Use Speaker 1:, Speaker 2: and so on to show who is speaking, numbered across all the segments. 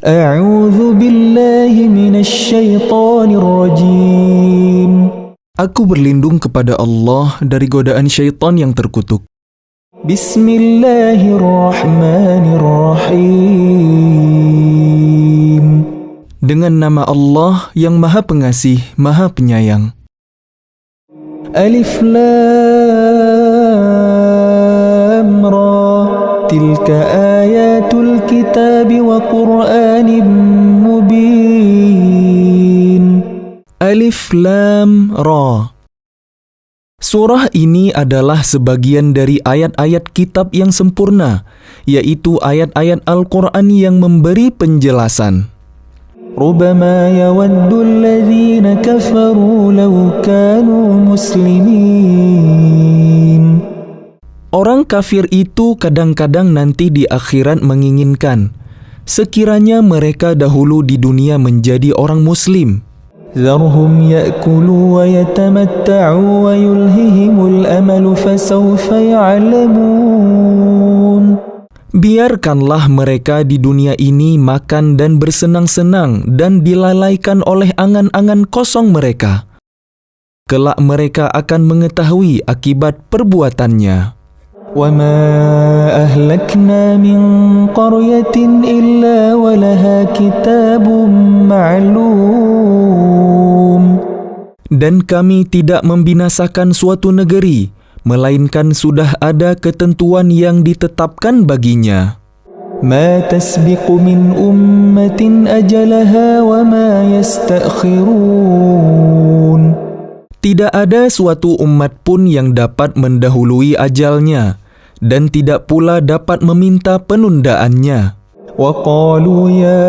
Speaker 1: A'udzu billahi minasy syaithanir rajim.
Speaker 2: Aku berlindung kepada Allah dari godaan syaitan yang terkutuk.
Speaker 1: Bismillahirrahmanirrahim.
Speaker 2: Dengan nama Allah yang Maha Pengasih, Maha Penyayang.
Speaker 1: Alif Lam Ra. Tilka ayatul kitab wa Qur'anin mubin.
Speaker 2: Alif Lam Ra. Surah ini adalah sebagian dari ayat-ayat kitab yang sempurna, yaitu ayat-ayat Al-Quran yang memberi penjelasan.
Speaker 1: Rubbama yawaddu alladhina kafaru law kanu muslimin.
Speaker 2: Orang kafir itu kadang-kadang nanti di akhirat menginginkan, sekiranya mereka dahulu di dunia menjadi orang muslim.
Speaker 1: Dharhum ya'kulu wa yatamatta'u wa yulhihimul amalu fasawfa ya'lamun.
Speaker 2: Biarkanlah mereka di dunia ini makan dan bersenang-senang dan dilalaikan oleh angan-angan kosong mereka. Kelak mereka akan mengetahui akibat perbuatannya.
Speaker 1: Wa ma ahlakna min qaryatin illa walaha kitabun ma'lum.
Speaker 2: Dan kami tidak membinasakan suatu negeri, melainkan sudah ada ketentuan yang ditetapkan baginya.
Speaker 1: Ma tasbiqu min ummatin ajalaha wa ma yastakhirun.
Speaker 2: Tidak ada suatu umat pun yang dapat mendahului ajalnya, dan tidak pula dapat meminta penundaannya.
Speaker 1: Wa qalu ya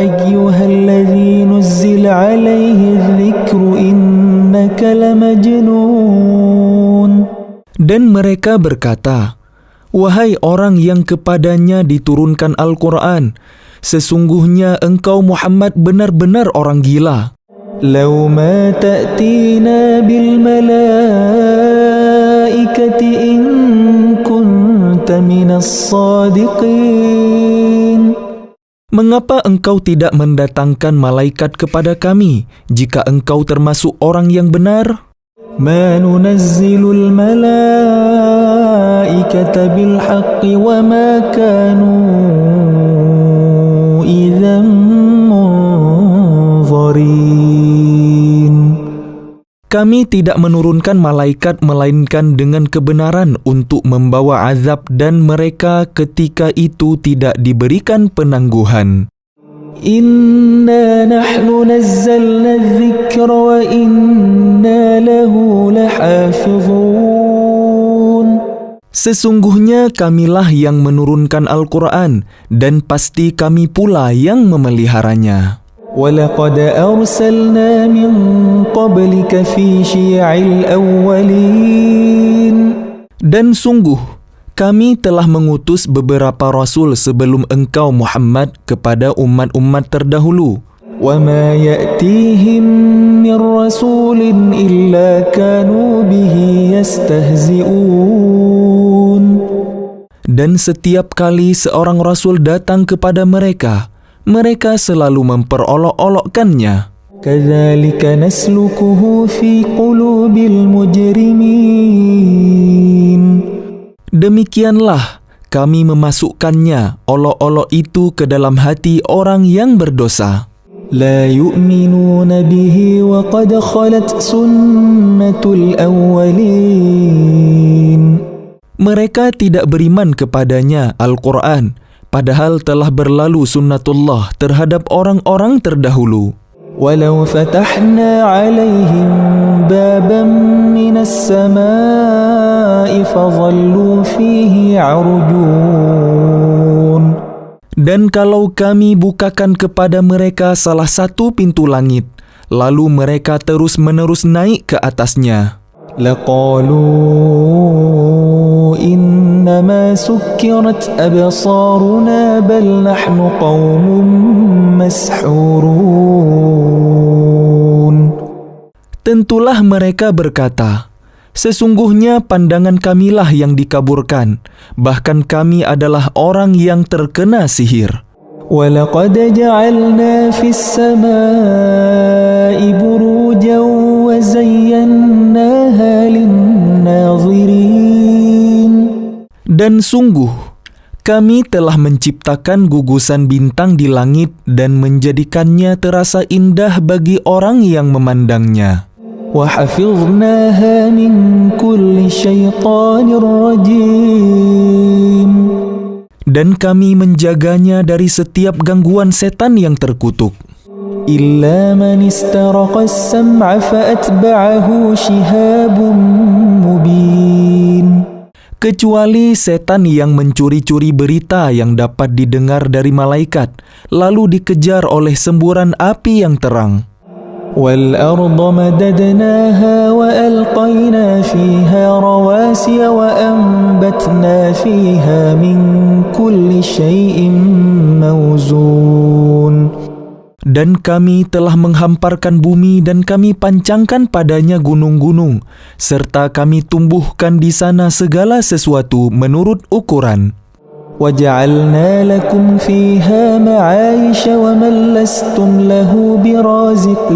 Speaker 1: ayyuhalladzi nuzzila alaihi dzikru innaka lamajnun.
Speaker 2: Dan mereka berkata, wahai orang yang kepadanya diturunkan Al-Quran, sesungguhnya engkau Muhammad benar-benar orang gila.
Speaker 1: Law ma ta'tina bil malaikati in kunta minas sadiqin.
Speaker 2: Mengapa engkau tidak mendatangkan malaikat kepada kami jika engkau termasuk orang yang benar?
Speaker 1: Ma nunazzilul malaikata bil haqqi wa ma kanu idzan munzirin.
Speaker 2: Kami tidak menurunkan malaikat melainkan dengan kebenaran untuk membawa azab, dan mereka ketika itu tidak diberikan penangguhan.
Speaker 1: Inna nahnu nazzalna dzikra wa inna lahu lahafizun.
Speaker 2: Sesungguhnya kamilah yang menurunkan Al-Quran, dan pasti kami pula yang memeliharanya.
Speaker 1: وَلَقَدْ أَرْسَلْنَا مِنْ قَبْلِكَ فِي شِيَعِ الْأَوَّلِينَ.
Speaker 2: Dan sungguh, kami telah mengutus beberapa rasul sebelum engkau Muhammad kepada umat-umat terdahulu.
Speaker 1: وَمَا يَأْتِيهِمْ مِنْ رَسُولٍ إِلَّا كَانُوا بِهِ يَسْتَهْزِئُونَ.
Speaker 2: Dan setiap kali seorang rasul datang kepada mereka, mereka selalu memperolok-olokkannya.
Speaker 1: كَذَلِكَ نَسْلُكُهُ فِي قُلُوبِ الْمُجْرِمِينَ.
Speaker 2: Demikianlah kami memasukkannya, olok-olok itu, ke dalam hati orang yang berdosa.
Speaker 1: لَا يُؤْمِنُونَ بِهِ وَقَدْ خَلَتْ سُنَّةُ الْأَوَّلِينَ.
Speaker 2: Mereka tidak beriman kepadanya, Al-Quran, padahal telah berlalu sunnatullah terhadap orang-orang terdahulu.
Speaker 1: وَلَوْ فَتَحْنَا عَلَيْهِمْ بَابًا مِنَ السَّمَاءِ فَظَلُّوا فِيهِ يَعْرُجُونَ.
Speaker 2: Dan kalau kami bukakan kepada mereka salah satu pintu langit, lalu mereka terus-menerus naik ke atasnya,
Speaker 1: لَقَالُوا إِنَّمَا سُكِّرَتْ أَبْصَارُنَا بَلْ نَحْنُ قَوْمٌ مَسْحُورُونَ.
Speaker 2: Tentulah mereka berkata, sesungguhnya pandangan kamilah yang dikaburkan, bahkan kami adalah orang yang terkena sihir.
Speaker 1: وَلَقَدْ جَعَلْنَا فِي السَّمَاءِ بُرُوجًا وَزَيَّنَّاهَا لِلنَّاظِرِينَ.
Speaker 2: Dan sungguh, kami telah menciptakan gugusan bintang di langit dan menjadikannya terasa indah bagi orang yang memandangnya.
Speaker 1: وَحَفِظْنَاهَا مِنْ كُلِّ شَيْطَانٍ رَجِيمٍ.
Speaker 2: Dan kami menjaganya dari setiap gangguan setan yang terkutuk.
Speaker 1: إِلَّا مَنِ اسْتَرَقَ السَّمْعَ فَأَتْبَعَهُ شِهَابٌ مُبِينٌ.
Speaker 2: Kecuali setan yang mencuri-curi berita yang dapat didengar dari malaikat, lalu dikejar oleh semburan api yang terang.
Speaker 1: وَالْأَرْضَ مَدَدْنَاهَا وَأَلْقَيْنَا فِيهَا رَوَاسِيَ وَأَنبَتْنَا فِيهَا مِنْ كُلِّ شَيْءٍ مَوْزُونٍ.
Speaker 2: Dan kami telah menghamparkan bumi dan kami pancangkan padanya gunung-gunung, serta kami tumbuhkan di sana segala sesuatu menurut ukuran.
Speaker 1: وَجَعَلْنَا لَكُمْ فِيهَا مَعَايِشَ وَمَنْ لَسْتُمْ لَهُ بِرَازِقِينَ.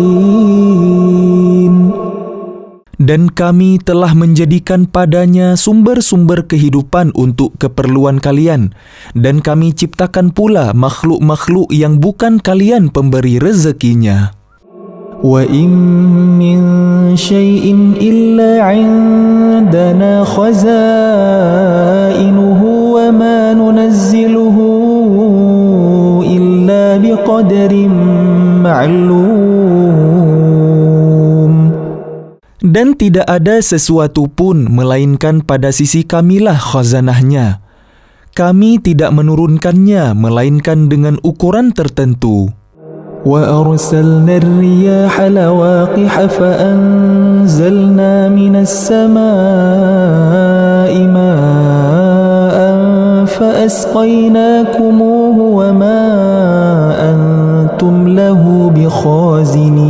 Speaker 2: Dan kami telah menjadikan padanya sumber-sumber kehidupan untuk keperluan kalian, dan kami ciptakan pula makhluk-makhluk yang bukan kalian pemberi rezekinya.
Speaker 1: وَإِن مِّن شَيْءٍ إِلَّا عِندَنَا خَزَائِنُهُ وَمَا نُنَزِّلُهُ إِلَّا بِقَدَرٍ مَّعْلُومٍ.
Speaker 2: Dan tidak ada sesuatu pun melainkan pada sisi kamilah khazanahnya. Kami tidak menurunkannya melainkan dengan ukuran tertentu.
Speaker 1: وَأَرْسَلْنَا الرِّيَاحَ لَوَاقِحَ فَأَنزَلْنَا مِنَ السَّمَاءِ مَاءً فَأَسْقَيْنَاكُمُوهُ وَمَا أَنْتُمْ لَهُ بِخَازِنِينَ.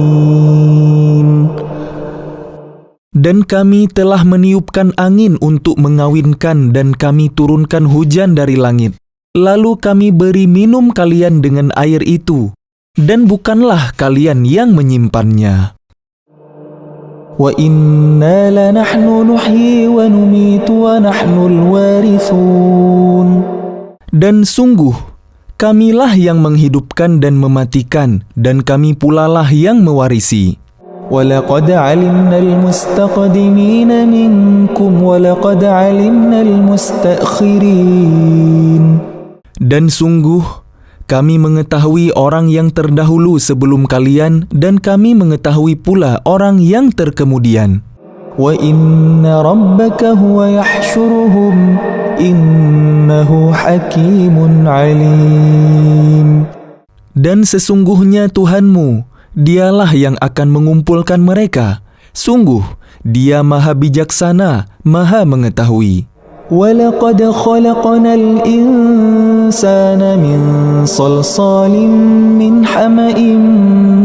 Speaker 2: Dan kami telah meniupkan angin untuk mengawinkan dan kami turunkan hujan dari langit. Lalu kami beri minum kalian dengan air itu. Dan bukanlah kalian yang menyimpannya.
Speaker 1: وَإِنَّا لَنَحْنُ نُحْيِي وَنُمِيتُ وَنَحْنُ الْوَارِثُونَ.
Speaker 2: Dan sungguh, kamilah yang menghidupkan dan mematikan, dan kami pulalah yang mewarisi.
Speaker 1: وَلَقَدْ عَلِمْنَا الْمُسْتَقْدِمِينَ مِنْكُمْ وَلَقَدْ عَلِمْنَا الْمُسْتَأْخِرِينَ.
Speaker 2: Dan sungguh, kami mengetahui orang yang terdahulu sebelum kalian, dan kami mengetahui pula orang yang terkemudian.
Speaker 1: وَإِنَّ رَبَّكَ هُوَ يَحْشُرُهُمْ إِنَّهُ حَكِيمٌ عَلِيمٌ.
Speaker 2: Dan sesungguhnya Tuhanmu, Dialah yang akan mengumpulkan mereka. Sungguh, Dia Maha Bijaksana, Maha Mengetahui.
Speaker 1: وَلَقَدْ خَلَقْنَا الْإِنسَانَ مِنْ صَلْصَالٍ مِنْ حَمَإٍ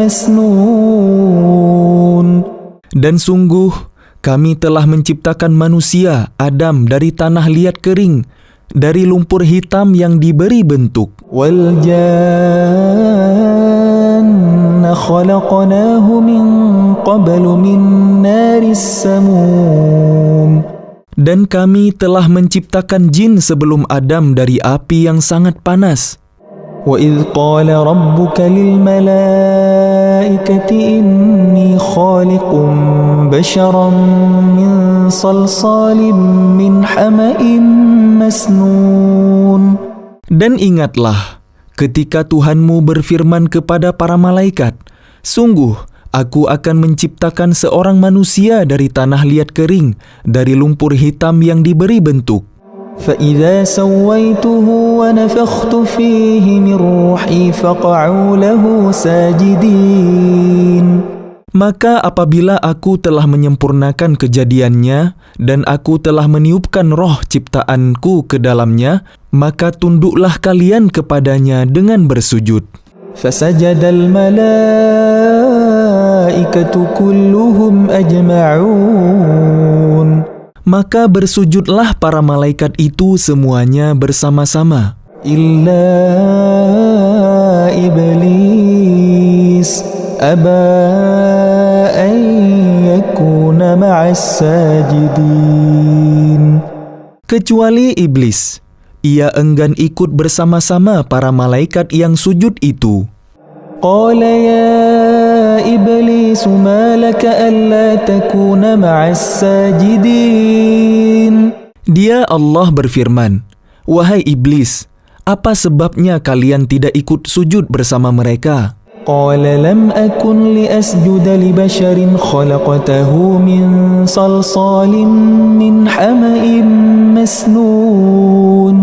Speaker 1: مَسْنُونٍ.
Speaker 2: Dan sungguh, kami telah menciptakan manusia, Adam, dari tanah liat kering, dari lumpur hitam yang diberi bentuk.
Speaker 1: وَالْجَانَّ خَلَقْنَاهُ مِنْ قَبْلُ مِنْ نَارِ السَّمُومِ.
Speaker 2: Dan kami telah menciptakan jin sebelum Adam dari api yang sangat panas.
Speaker 1: وَإِذْ قَالَ رَبُّكَ لِلْمَلَائِكَةِ إِنِّي خَالِقٌ بَشَرًا مِنْ صَلْصَالٍ مِنْ حَمَإٍ مَسْنُونٍ.
Speaker 2: Dan ingatlah, ketika Tuhanmu berfirman kepada para malaikat, sungguh, Aku akan menciptakan seorang manusia dari tanah liat kering, dari lumpur hitam yang diberi bentuk.
Speaker 1: فَإِذَا سَوَّيْتُهُ وَنَفَخْتُ فِيهِ مِنْ رُوحِي فَقَعُوا لَهُ سَاجِدِينَ.
Speaker 2: Maka apabila aku telah menyempurnakan kejadiannya, dan aku telah meniupkan roh ciptaanku ke dalamnya, maka tunduklah kalian kepadanya dengan bersujud.
Speaker 1: فَسَجَدَ الْمَلَائِكَةُ كُلُّهُمْ أَجْمَعُونَ.
Speaker 2: Maka bersujudlah para malaikat itu semuanya bersama-sama.
Speaker 1: إلا إبليس أبى أن يكون مع الساجدين.
Speaker 2: Kecuali iblis, ia enggan ikut bersama-sama para malaikat yang sujud itu.
Speaker 1: قال يا إبليس ما لك ألا تكون مع الساجدين.
Speaker 2: Dia Allah berfirman, "Wahai iblis, apa sebabnya kalian tidak ikut sujud bersama mereka?"
Speaker 1: قال لم أكن لأسجد لبشر خلقته من صلصال من حمأ مسنون.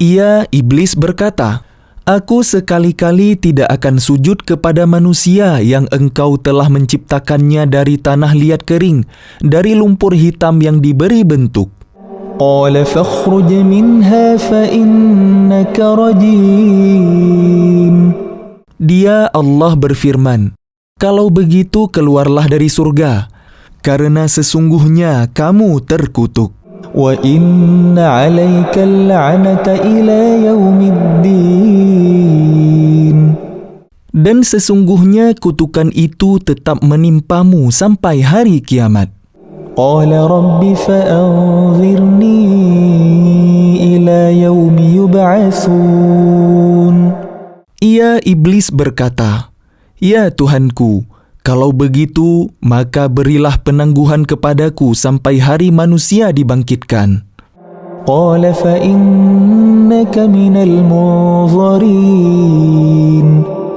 Speaker 2: Ia, iblis berkata, "Aku sekali-kali tidak akan sujud kepada manusia yang engkau telah menciptakannya dari tanah liat kering, dari lumpur hitam yang diberi bentuk."
Speaker 1: قال فاخرج منها فإنك رجيم.
Speaker 2: Dia, Allah berfirman, "Kalau begitu keluarlah dari surga, karena sesungguhnya kamu terkutuk.
Speaker 1: وَإِنَّ عَلَيْكَ اللَّعْنَةَ إِلَى يَوْمِ الدِّينِ.
Speaker 2: Dan sesungguhnya kutukan itu tetap menimpamu sampai hari kiamat."
Speaker 1: قال رب فأنظرني إلى يوم يبعثون.
Speaker 2: Ia, iblis berkata, "Ya Tuhanku, kalau begitu maka berilah penangguhan kepadaku sampai hari manusia dibangkitkan."
Speaker 1: قال فإنك من المنظرين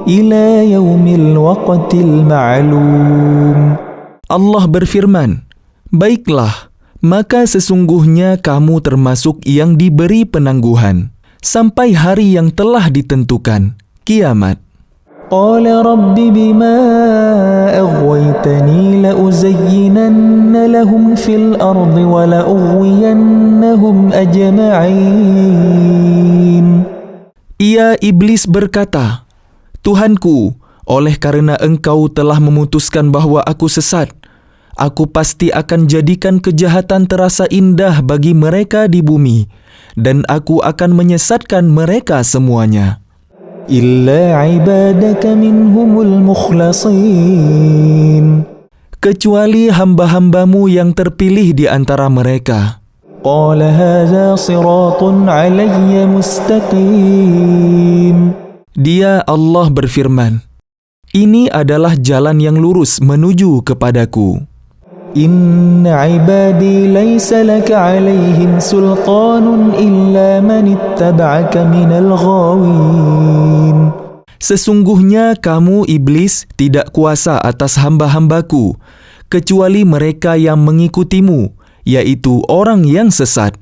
Speaker 1: إلى يوم الوقت المعلوم.
Speaker 2: Allah berfirman, "Baiklah, maka sesungguhnya kamu termasuk yang diberi penangguhan sampai hari yang telah ditentukan, kiamat."
Speaker 1: قال رب بما أغويتني لأزينن لهم في الأرض ولأغوينهم أجمعين.
Speaker 2: Ia, iblis berkata, "Tuhanku, oleh karena engkau telah memutuskan bahwa aku sesat, aku pasti akan jadikan kejahatan terasa indah bagi mereka di bumi, dan aku akan menyesatkan mereka semuanya.
Speaker 1: إلا عبادك منهم المخلصين.
Speaker 2: Kecuali hamba-hambamu yang terpilih di antara mereka."
Speaker 1: قال هذا صراط علي مستقيم.
Speaker 2: Dia, Allah berfirman, "Ini adalah jalan yang lurus menuju kepadaku.
Speaker 1: إن عبادي ليس لك عليهم سلطان إلا من اتبعك من الغاوين.
Speaker 2: Sesungguhnya kamu, iblis, tidak kuasa atas hamba-hambaku, kecuali mereka yang mengikutimu, yaitu orang yang sesat.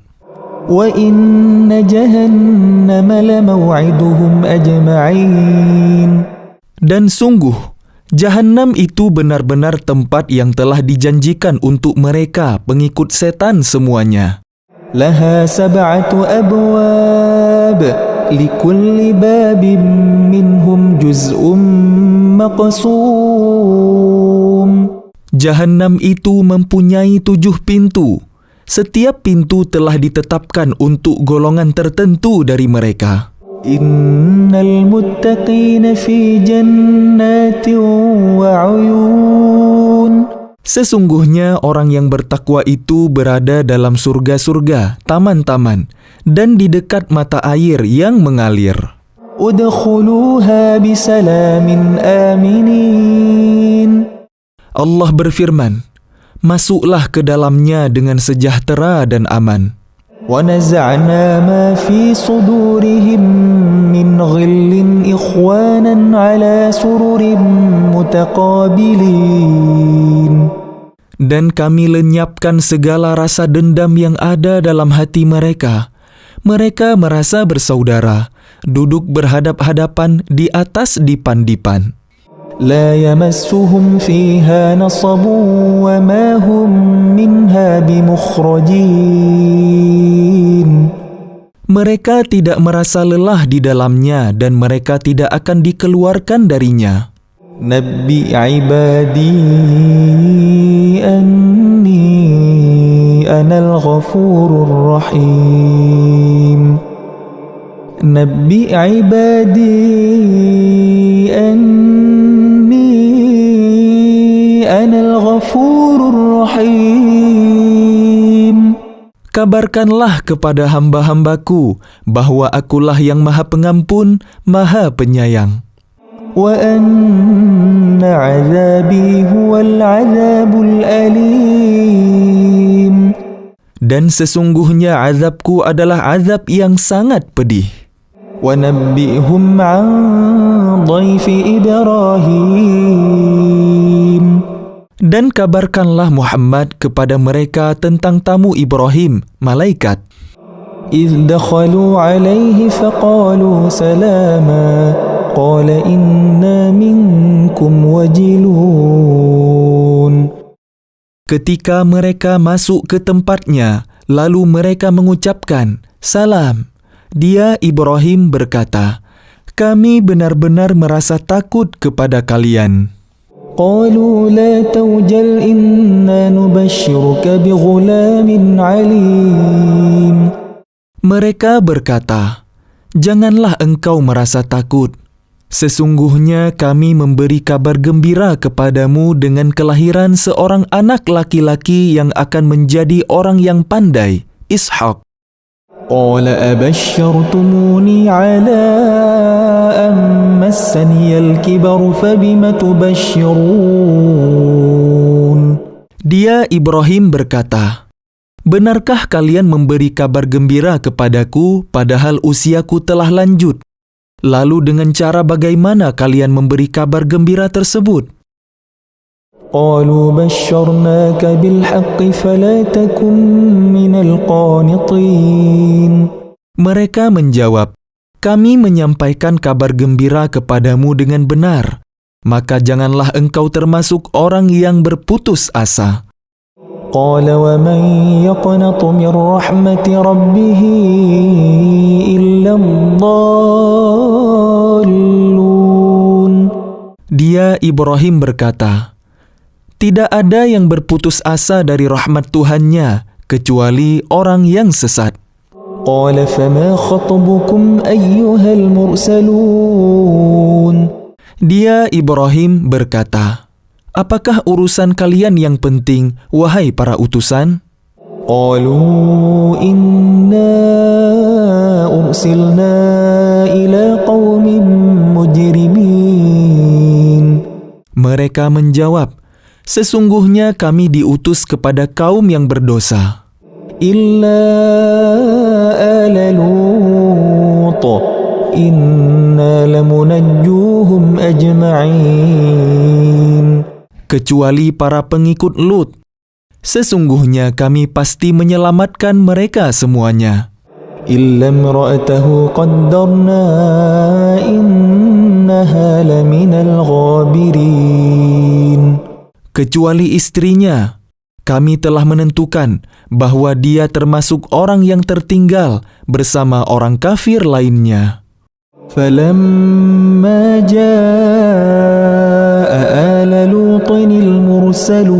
Speaker 1: وإن جهنم لموعدهم أجمعين.
Speaker 2: Dan sungguh, Jahannam itu benar-benar tempat yang telah dijanjikan untuk mereka pengikut setan semuanya.
Speaker 1: لها 7 أبواب لكل باب منهم جزء مقسوم.
Speaker 2: Jahannam itu mempunyai 7 pintu. Setiap pintu telah ditetapkan untuk golongan tertentu dari mereka.
Speaker 1: إن المتقين في جنات وعيون.
Speaker 2: Sesungguhnya orang yang bertakwa itu berada dalam surga-surga, taman-taman, dan di dekat mata air yang mengalir.
Speaker 1: ادخلوها بسلام آمنين.
Speaker 2: Allah berfirman, "Masuklah ke dalamnya dengan sejahtera dan aman."
Speaker 1: ونزعنا ما في صدورهم من غل إخوانا على سرر متقابلين.
Speaker 2: Dan kami lenyapkan segala rasa dendam yang ada dalam hati mereka. Mereka merasa bersaudara, duduk berhadap-hadapan di atas dipan-dipan.
Speaker 1: لا يمسهم فيها نصب وما هم منها بمخرجين.
Speaker 2: Mereka tidak merasa lelah di dalamnya dan mereka tidak akan dikeluarkan darinya.
Speaker 1: نبئ عبادي أني أنا الغفور الرحيم. نبئ عبادي أني أنا الغفور الرحيم.
Speaker 2: Kabarkanlah kepada hamba-hambaku bahwa akulah yang Maha Pengampun, Maha Penyayang.
Speaker 1: وأن عذابي هو العذاب الأليم.
Speaker 2: Dan sesungguhnya azabku adalah azab yang sangat pedih.
Speaker 1: وَنَبِّئْهُمْ عَنْ ضَيْفِ إِبْرَاهِيمَ.
Speaker 2: Dan kabarkanlah Muhammad kepada mereka tentang tamu Ibrahim, malaikat.
Speaker 1: إِذْ دَخَلُوا عَلَيْهِ فَقَالُوا سَلَامًا قَالَ إِنَّا مِنْكُمْ وَجِلُونَ.
Speaker 2: Ketika mereka masuk ke tempatnya, lalu mereka mengucapkan, "Salam." Dia Ibrahim berkata, "Kami benar-benar merasa takut kepada kalian."
Speaker 1: قَالُوا لَا تَوْجَلْ إِنَّا نُبَشِّرُكَ بِغُلَامٍ عَلِيمٍ.
Speaker 2: Mereka berkata, "Janganlah engkau merasa takut. Sesungguhnya kami memberi kabar gembira kepadamu dengan kelahiran seorang anak laki-laki yang akan menjadi orang yang pandai, Ishak."
Speaker 1: قَالَ أَبَشَّرْتُمُونِي عَلَىٰ أَن مَّسَّنِيَ الْكِبَرُ فَبِمَ تُبَشِّرُونَ.
Speaker 2: Dia Ibrahim berkata, "Benarkah kalian memberi kabar gembira kepadaku padahal usiaku telah lanjut? Lalu dengan cara bagaimana kalian memberi kabar gembira tersebut?"
Speaker 1: قَالُوا بَشَّرْنَاكَ بِالْحَقِّ فَلَا تَكُن مِّنَ الْقَانِطِينَ.
Speaker 2: Mereka menjawab, "Kami menyampaikan kabar gembira kepadamu dengan benar, maka janganlah engkau termasuk orang yang berputus asa."
Speaker 1: قَالَ وَمَن يَقْنَطُ مِن رَّحْمَةِ رَبِّهِ إِلَّا الضَّالُّونَ.
Speaker 2: Dia Ibrahim berkata, "Tidak ada yang berputus asa dari rahmat Tuhannya kecuali orang yang sesat."
Speaker 1: قَالَ فَمَا خَطْبُكُمْ أَيُّهَا الْمُرْسَلُونَ.
Speaker 2: Dia Ibrahim berkata, "Apakah urusan kalian yang penting, wahai para utusan?"
Speaker 1: قَالُوا إِنَّا أُرْسِلْنَا إِلَى قَوْمٍ مُجْرِمِينَ.
Speaker 2: Mereka menjawab, "Sesungguhnya kami diutus kepada kaum yang berdosa.
Speaker 1: إِلَّا آلَ لُوطٍ إِنَّا لَمُنَجُّوهُمْ أَجْمَعِينَ.
Speaker 2: Kecuali para pengikut Lut. Sesungguhnya kami pasti menyelamatkan mereka semuanya.
Speaker 1: إِلَّا امْرَأَتَهُ قَدَّرْنَا إِنَّهَا لَمِنَ الْغَابِرِينَ.
Speaker 2: Kecuali istrinya, kami telah menentukan bahwa dia termasuk orang yang tertinggal bersama orang kafir lainnya.
Speaker 1: فَلَمَّا جَاءَ آلَ لُوطٍ الْمُرْسَلُونَ.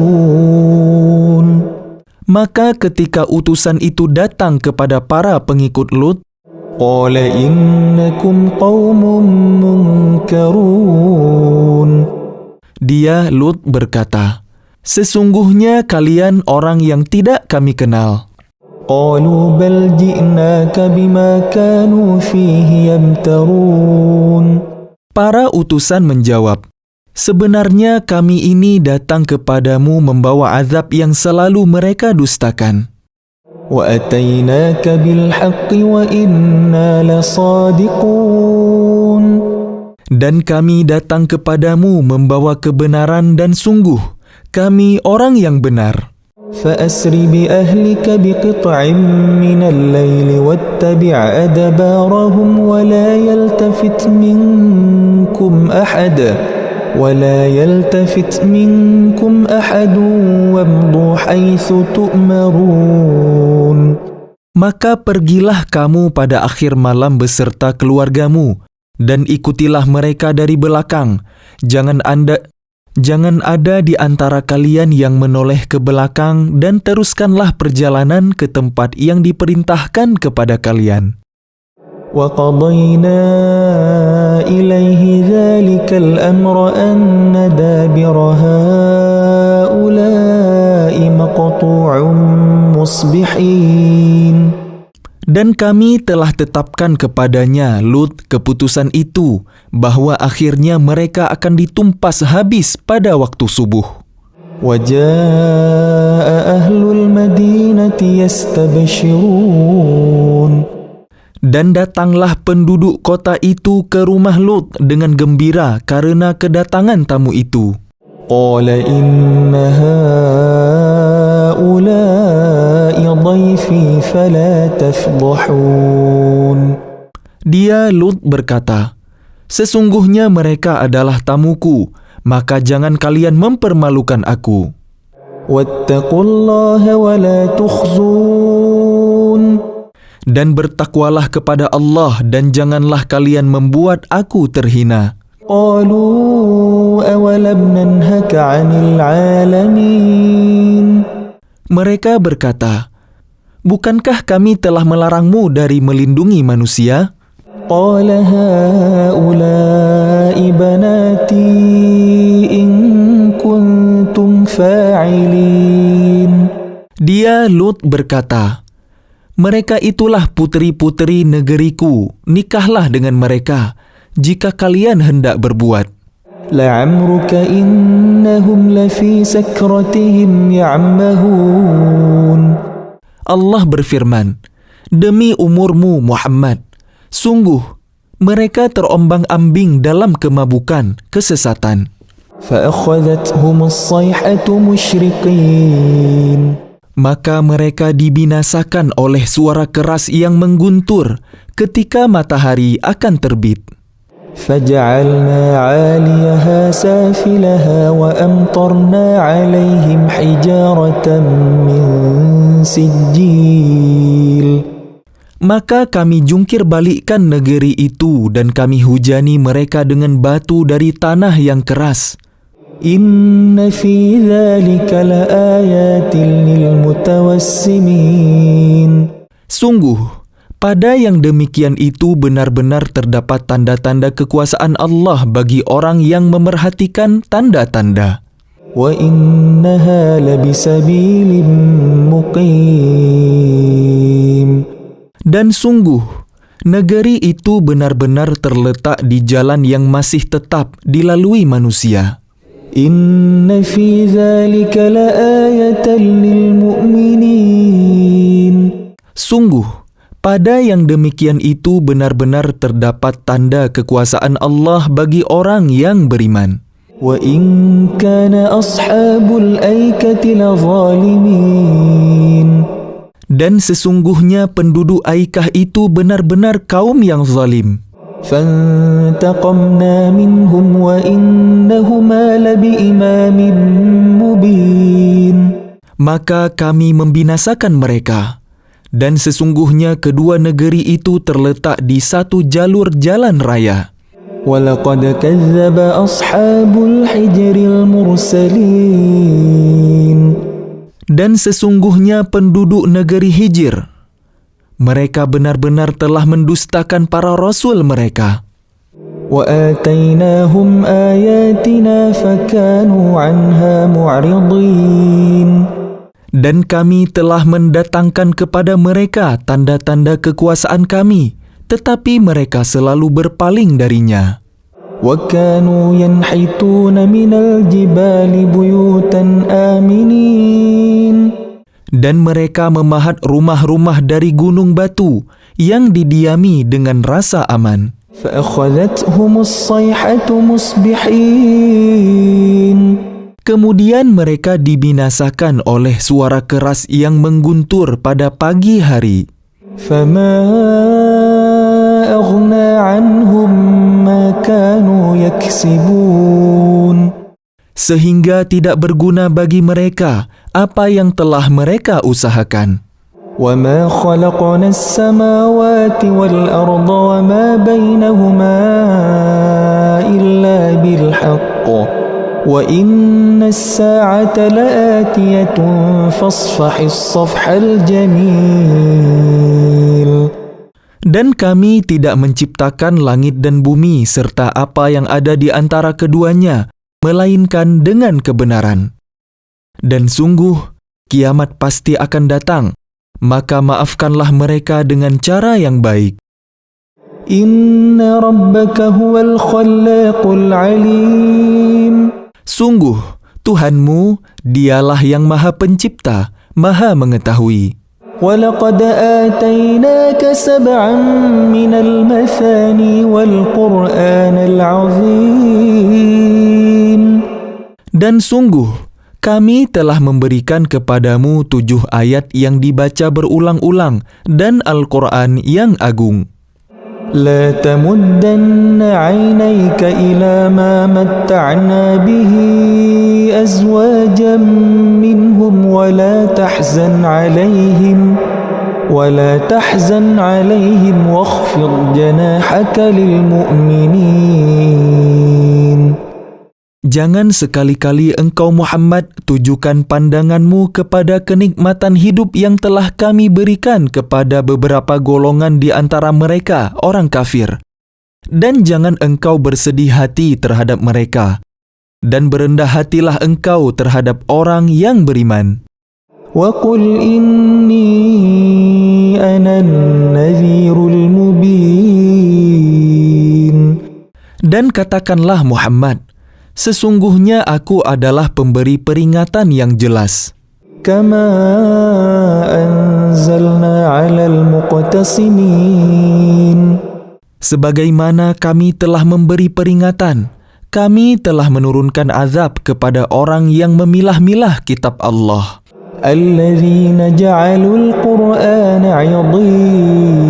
Speaker 2: Maka ketika utusan itu datang kepada para pengikut Lut,
Speaker 1: قَالَ إِنَّكُمْ قَوْمٌ مُنْكَرُونَ.
Speaker 2: dia Lut berkata, "Sesungguhnya kalian orang yang tidak kami kenal."
Speaker 1: قَالُوا بَلْ جِئْنَاكَ بِمَا كَانُوا فِيهِ يَمْتَرُونَ.
Speaker 2: Para utusan menjawab, "Sebenarnya kami ini datang kepadamu membawa azab yang selalu mereka dustakan.
Speaker 1: وَأَتَيْنَاكَ بِالْحَقِّ وَإِنَّا لَصَادِقُونَ.
Speaker 2: Dan kami datang kepadamu membawa kebenaran dan sungguh kami orang yang benar.
Speaker 1: فَأَسْرِ بِأَهْلِكَ بِقِطْعٍ مِّنَ اللَّيْلِ وَاتَّبِعْ أَدْبَارَهُمْ وَلَا يَلْتَفِتْ مِنكُمْ أَحَدٌ وَامْضُوا حَيْثُ تُؤْمَرُونَ.
Speaker 2: Maka pergilah kamu pada akhir malam beserta keluargamu, dan ikutilah mereka dari belakang. Jangan ada di antara kalian yang menoleh ke belakang, dan teruskanlah perjalanan ke tempat yang diperintahkan kepada kalian.
Speaker 1: وقضينا إليه ذلك الأمر أن دابر هؤلاء مقطوع مصبحين.
Speaker 2: Dan kami telah tetapkan kepadanya, Lut, keputusan itu, bahwa akhirnya mereka akan ditumpas habis pada waktu subuh.
Speaker 1: وجاء أهل المدينة يستبشرون.
Speaker 2: Dan datanglah penduduk kota itu ke rumah Lut dengan gembira karena kedatangan tamu itu.
Speaker 1: قال إن هؤلاء ضيفي فلا تفضحون.
Speaker 2: Dia, Lut, berkata, sesungguhnya mereka adalah tamuku, maka jangan kalian mempermalukan aku.
Speaker 1: واتقوا الله ولا تخزون.
Speaker 2: Dan bertakwalah kepada Allah dan janganlah kalian membuat aku terhina.
Speaker 1: قالوا أولم ننهك عن العالمين.
Speaker 2: Mereka berkata, bukankah kami telah melarangmu dari melindungi manusia?
Speaker 1: قال هؤلاء بناتي إن كنتم فاعلين.
Speaker 2: Dia, Lut, berkata, mereka itulah puteri-puteri negeriku, nikahlah dengan mereka, jika kalian hendak berbuat.
Speaker 1: لعمرك إنهم لفي سكرتهم يعمهون.
Speaker 2: Allah berfirman, demi umurmu Muhammad, sungguh mereka terombang-ambing dalam kemabukan, kesesatan.
Speaker 1: فأخذتهم الصيحة مشرقين.
Speaker 2: Maka mereka dibinasakan oleh suara keras yang mengguntur ketika matahari akan terbit.
Speaker 1: فجعلنا عاليها سافلها وأمطرنا عليهم حجارة من سجيل.
Speaker 2: Maka kami jungkir balikkan negeri itu dan kami hujani mereka dengan batu dari tanah yang keras.
Speaker 1: إن في ذلك لآيات للمتوسمين.
Speaker 2: Sungguh, pada yang demikian itu benar-benar terdapat tanda-tanda kekuasaan Allah bagi orang yang memerhatikan tanda-tanda.
Speaker 1: وإنها لبسبيل مقيم.
Speaker 2: Dan sungguh, negeri itu benar-benar terletak di jalan yang masih tetap dilalui manusia.
Speaker 1: إن في ذلك لآية للمؤمنين.
Speaker 2: Sungguh, pada yang demikian itu benar-benar terdapat tanda kekuasaan Allah bagi orang yang beriman.
Speaker 1: وإن كان أصحاب الأيكة لظالمين.
Speaker 2: Dan sesungguhnya penduduk Aikah itu benar-benar kaum yang zalim.
Speaker 1: فانتقمنا منهم وإنهما لبإمام مبين.
Speaker 2: Maka kami membinasakan mereka. Dan sesungguhnya kedua negeri itu terletak di satu jalur jalan raya.
Speaker 1: وَلَقَدْ كَذَّبَ أَصْحَابُ الْحِجْرِ الْمُرْسَلِينَ.
Speaker 2: Dan sesungguhnya penduduk negeri Hijr, mereka benar-benar telah mendustakan para rasul mereka.
Speaker 1: وَآتَيْنَاهُمْ آيَاتِنَا فَكَانُوا عَنْهَا مُعْرِضِينَ.
Speaker 2: Dan kami telah mendatangkan kepada mereka tanda-tanda kekuasaan kami, tetapi mereka selalu berpaling darinya.
Speaker 1: وَكَانُوا يَنْحِتُونَ مِنَ الْجِبَالِ بُيُوتًا آمِنِينَ.
Speaker 2: Dan mereka memahat rumah-rumah dari gunung batu yang didiami dengan rasa aman.
Speaker 1: فَأَخَذَتْهُمُ الصَّيْحَةُ مُصْبِحِينَ.
Speaker 2: Kemudian mereka dibinasakan oleh suara keras yang mengguntur pada pagi hari.
Speaker 1: فَمَا أَغْنَى عَنْهُمْ مَا كَانُوا يَكْسِبُونَ.
Speaker 2: Sehingga tidak berguna bagi mereka apa yang telah mereka usahakan.
Speaker 1: وَمَا خَلَقْنَا السَّمَاوَاتِ وَالْأَرْضَ وَمَا بَيْنَهُمَا إِلَّا بِالْحَقِّ وَإِنَّ السَّاعَةَ لَآتِيَةٌ فَاصْفَحِ الصَّفْحَ الْجَمِيلَ.
Speaker 2: Dan kami tidak menciptakan langit dan bumi serta apa yang ada di antara keduanya, melainkan dengan kebenaran. Dan sungguh, kiamat pasti akan datang, maka maafkanlah mereka dengan cara yang baik.
Speaker 1: Inna rabbaka huwal khallaqul alim.
Speaker 2: Sungguh, Tuhanmu, dialah yang maha pencipta, maha mengetahui.
Speaker 1: وَلَقَدْ آتَيْنَاكَ سَبْعًا مِنَ الْمَثَانِي وَالْقُرْآنَ الْعَظِيمَ.
Speaker 2: Dan sungguh, kami telah memberikan kepadamu 7 ayat yang dibaca berulang-ulang dan Al-Quran yang agung.
Speaker 1: لا تمدن عينيك إلى ما متعنا به أزواجا منهم ولا تحزن عليهم واخفض جناحك للمؤمنين.
Speaker 2: Jangan sekali-kali engkau Muhammad tujukan pandanganmu kepada kenikmatan hidup yang telah kami berikan kepada beberapa golongan di antara mereka, orang kafir. Dan jangan engkau bersedih hati terhadap mereka. Dan berendah hatilah engkau terhadap orang yang beriman.
Speaker 1: وَقُلْ إِنِّي أَنَا النَّذِيرُ الْمُبِينُ.
Speaker 2: Dan katakanlah Muhammad, sesungguhnya aku adalah pemberi peringatan yang jelas.
Speaker 1: كَمَا أَنزَلْنَا عَلَى الْمُقْتَسِمِينَ.
Speaker 2: Sebagaimana kami telah memberi peringatan, kami telah menurunkan azab kepada orang yang memilah-milah kitab Allah.
Speaker 1: الَّذِينَ جَعَلُوا الْقُرْآنَ عِضِينَ.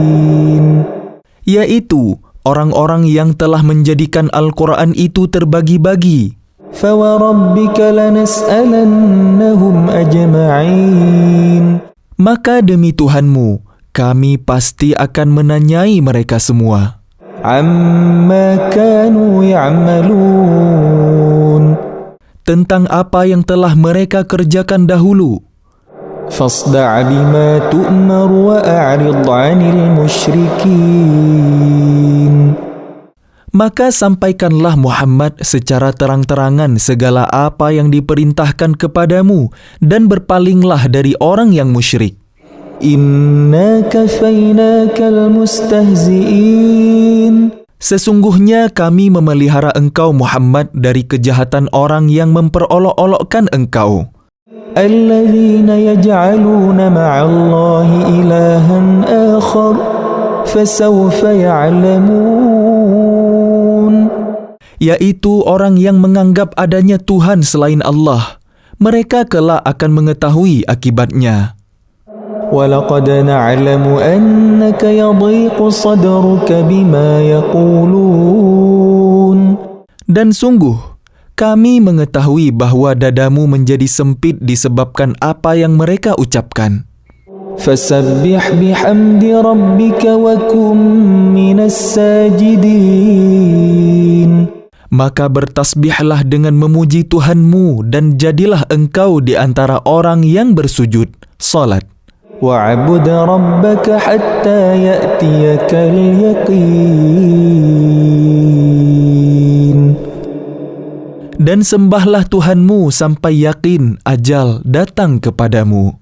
Speaker 2: Yaitu orang-orang yang telah menjadikan Al-Quran itu terbagi-bagi.
Speaker 1: فَوَرَبِّكَ لَنَسْأَلَنَّهُمْ أَجْمَعِينَ.
Speaker 2: Maka demi Tuhanmu, kami pasti akan menanyai mereka semua.
Speaker 1: عَمَّا كَانُوا يَعْمَلُونَ.
Speaker 2: Tentang apa yang telah mereka kerjakan dahulu.
Speaker 1: فَاصْدَعْ بِمَا تُؤْمَرُ وَأَعْرِضْ عَنِ الْمُشْرِكِينَ.
Speaker 2: Maka sampaikanlah Muhammad secara terang-terangan segala apa yang diperintahkan kepadamu dan berpalinglah dari orang yang musyrik.
Speaker 1: إِنَّا كَفَيْنَاكَ الْمُسْتَهْزِئِينَ.
Speaker 2: Sesungguhnya kami memelihara engkau Muhammad dari kejahatan orang yang memperolok-olokkan engkau.
Speaker 1: الَّذِينَ يَجْعَلُونَ مَعَ اللَّهِ إِلَهًا آخَرَ فَسَوْفَ يَعْلَمُونَ.
Speaker 2: Yaitu orang yang menganggap adanya Tuhan selain Allah. Mereka kelak akan mengetahui akibatnya.
Speaker 1: وَلَقَدْ نَعْلَمُ أَنَّكَ يَضِيقُ صَدْرُكَ بِمَا يَقُولُونَ.
Speaker 2: Dan sungguh, kami mengetahui bahwa dadamu menjadi sempit disebabkan apa yang mereka ucapkan.
Speaker 1: فَسَبِّحْ بِحَمْدِ رَبِّكَ وَكُن مِّنَ السَّاجِدِينَ.
Speaker 2: Maka bertasbihlah dengan memuji Tuhanmu dan jadilah engkau di antara orang yang bersujud, salat.
Speaker 1: وَاعْبُدْ رَبَّكَ حَتَّى يَأْتِيَكَ الْيَقِينُ.
Speaker 2: Dan sembahlah Tuhanmu sampai yakin ajal datang kepadamu.